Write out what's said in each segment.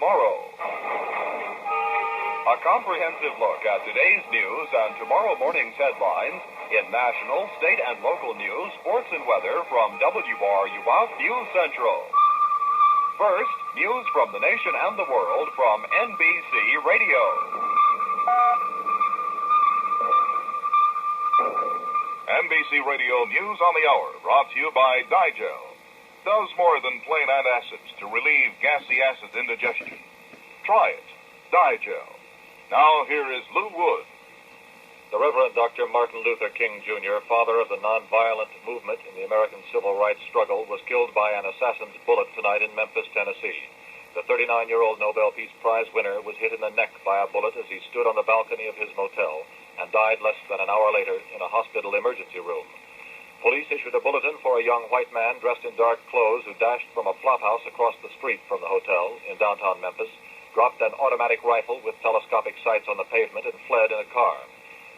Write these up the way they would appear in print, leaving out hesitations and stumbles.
tomorrow. A comprehensive look at today's news and tomorrow morning's headlines in national, state, and local news, sports, and weather from WRUF News Central. First, news from the nation and the world from NBC Radio. NBC Radio News on the Hour, brought to you by Digel. Does more than plain antacids to relieve gassy acid indigestion. Try it. Digel. Now here is Lew Wood. The Reverend Dr. Martin Luther King, Jr., father of the nonviolent movement in the American civil rights struggle, was killed by an assassin's bullet tonight in Memphis, Tennessee. The 39-year-old Nobel Peace Prize winner was hit in the neck by a bullet as he stood on the balcony of his motel and died less than an hour later in a hospital emergency room. Police issued a bulletin for a young white man dressed in dark clothes who dashed from a flophouse across the street from the hotel in downtown Memphis, dropped an automatic rifle with telescopic sights on the pavement, and fled in a car.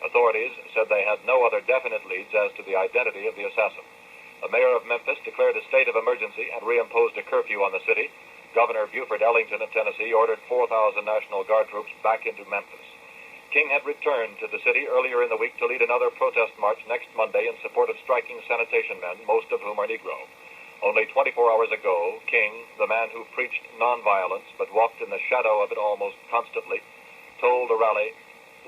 Authorities said they had no other definite leads as to the identity of the assassin. The mayor of Memphis declared a state of emergency and reimposed a curfew on the city. Governor Buford Ellington of Tennessee ordered 4,000 National Guard troops back into Memphis. King had returned to the city earlier in the week to lead another protest march next Monday in support of striking sanitation men, most of whom are Negro. Only 24 hours ago, King, the man who preached nonviolence but walked in the shadow of it almost constantly, told the rally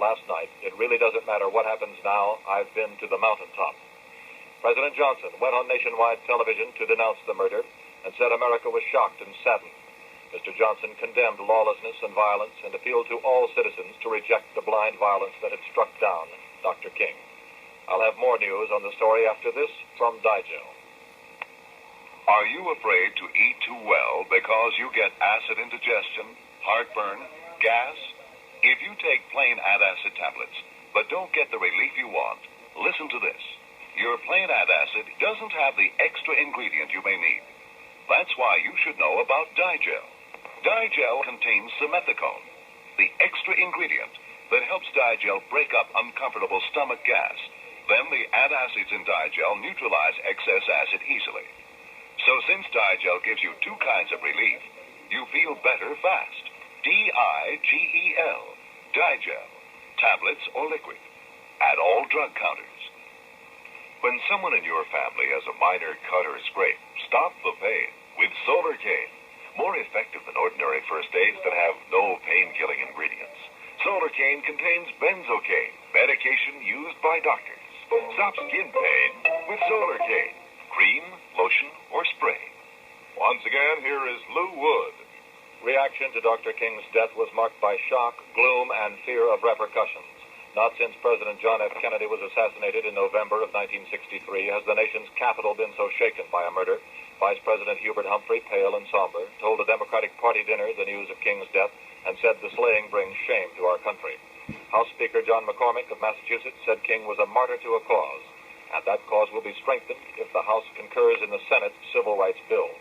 last night, "It really doesn't matter what happens now. I've been to the mountaintop." President Johnson went on nationwide television to denounce the murder and said America was shocked and saddened. Mr. Johnson condemned lawlessness and violence and appealed to all citizens to reject the blind violence that had struck down Dr. King. I'll have more news on the story after this from Digel. Are you afraid to eat too well because you get acid indigestion, heartburn, gas? If you take plain antacid tablets but don't get the relief you want, listen to this. Your plain antacid doesn't have the extra ingredient you may need. That's why you should know about Digel. Digel contains simethicone, the extra ingredient that helps Digel break up uncomfortable stomach gas. Then the antacids in Digel neutralize excess acid easily. So since Digel gives you two kinds of relief, you feel better fast. Digel. Digel. Tablets or liquid. At all drug counters. When someone in your family has a minor cut or scrape, stop the pain with Solarcane. More effective than ordinary first aids that have no pain-killing ingredients. Solarcane contains benzocaine, medication used by doctors. Stop skin pain with Solarcane. Cream, lotion, or spray. Once again, here is Lew Wood. Reaction to Dr. King's death was marked by shock, gloom, and fear of repercussions. Not since President John F. Kennedy was assassinated in November of 1963 has the nation's capital been so shaken by a murder. Vice President Hubert Humphrey, pale and somber, told a Democratic Party dinner the news of King's death and said the slaying brings shame to our country. House Speaker John McCormick of Massachusetts said King was a martyr to a cause, and that cause will be strengthened if the House concurs in the Senate Civil Rights Bill.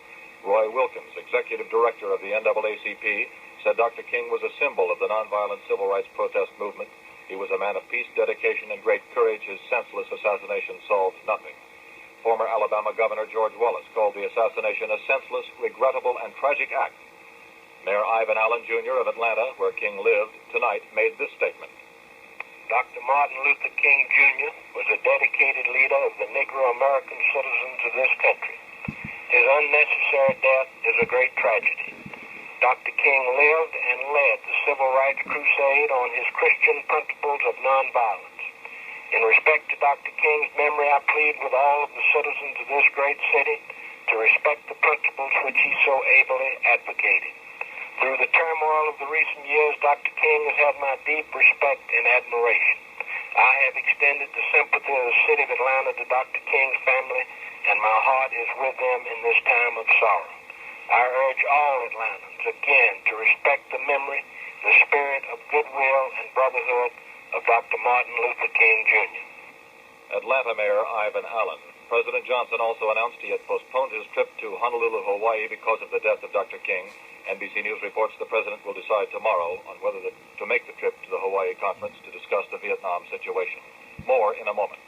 Roy Wilkins, Executive Director of the NAACP, said Dr. King was a symbol of the nonviolent civil rights protest movement. He was a man of peace, dedication, and great courage. His senseless assassination solved nothing. Former Alabama Governor George Wallace called the assassination a senseless, regrettable, and tragic act. Mayor Ivan Allen, Jr. of Atlanta, where King lived, tonight made this statement. Dr. Martin Luther King, Jr. was a dedicated leader of the Negro American citizens of this country. His unnecessary death is a great tragedy. Dr. King lived and led the civil rights crusade on his Christian principles of nonviolence. In respect to Dr. King's memory, I plead with all of the citizens of this great city to respect the principles which he so ably advocated. Through the turmoil of the recent years, Dr. King has had my deep respect and admiration. I have extended the sympathy of the city of Atlanta to Dr. King's family, and my heart is with them in this time of sorrow. I urge all Atlantans again to respect the memory, the spirit of goodwill and brotherhood of Dr. Martin Luther King, Jr. Atlanta Mayor Ivan Allen. President Johnson also announced he had postponed his trip to Honolulu, Hawaii because of the death of Dr. King. NBC News reports the president will decide tomorrow on whether to make the trip to the Hawaii conference to discuss the Vietnam situation. More in a moment.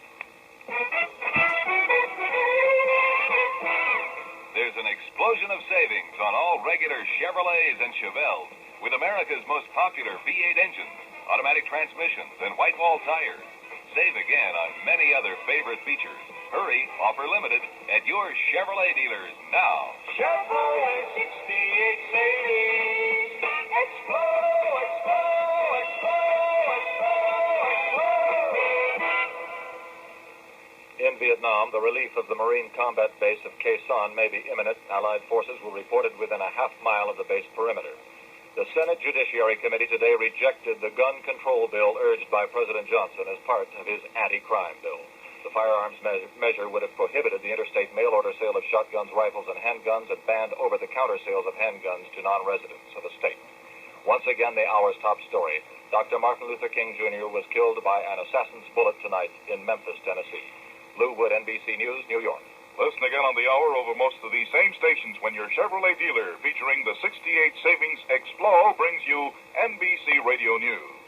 There's an explosion of savings on all regular Chevrolets and Chevelles. with America's most popular V8 engines, automatic transmissions, and white wall tires. Save again on many other favorite features. Hurry, offer limited at your Chevrolet dealers now. Chevrolet 68 savings. Explode, explode, explode, explode, explode. In Vietnam, the relief of the Marine combat base of Khe Sanh may be imminent. Allied forces were reported within a half mile of the base perimeter. The Senate Judiciary Committee today rejected the gun control bill urged by President Johnson as part of his anti-crime bill. The firearms measure would have prohibited the interstate mail-order sale of shotguns, rifles, and handguns and banned over-the-counter sales of handguns to non-residents of the state. Once again, the hour's top story. Dr. Martin Luther King Jr. was killed by an assassin's bullet tonight in Memphis, Tennessee. Lew Wood, NBC News, New York. Listen again on the hour over most of these same stations when your Chevrolet dealer featuring the 68 Savings Explo brings you NBC Radio News.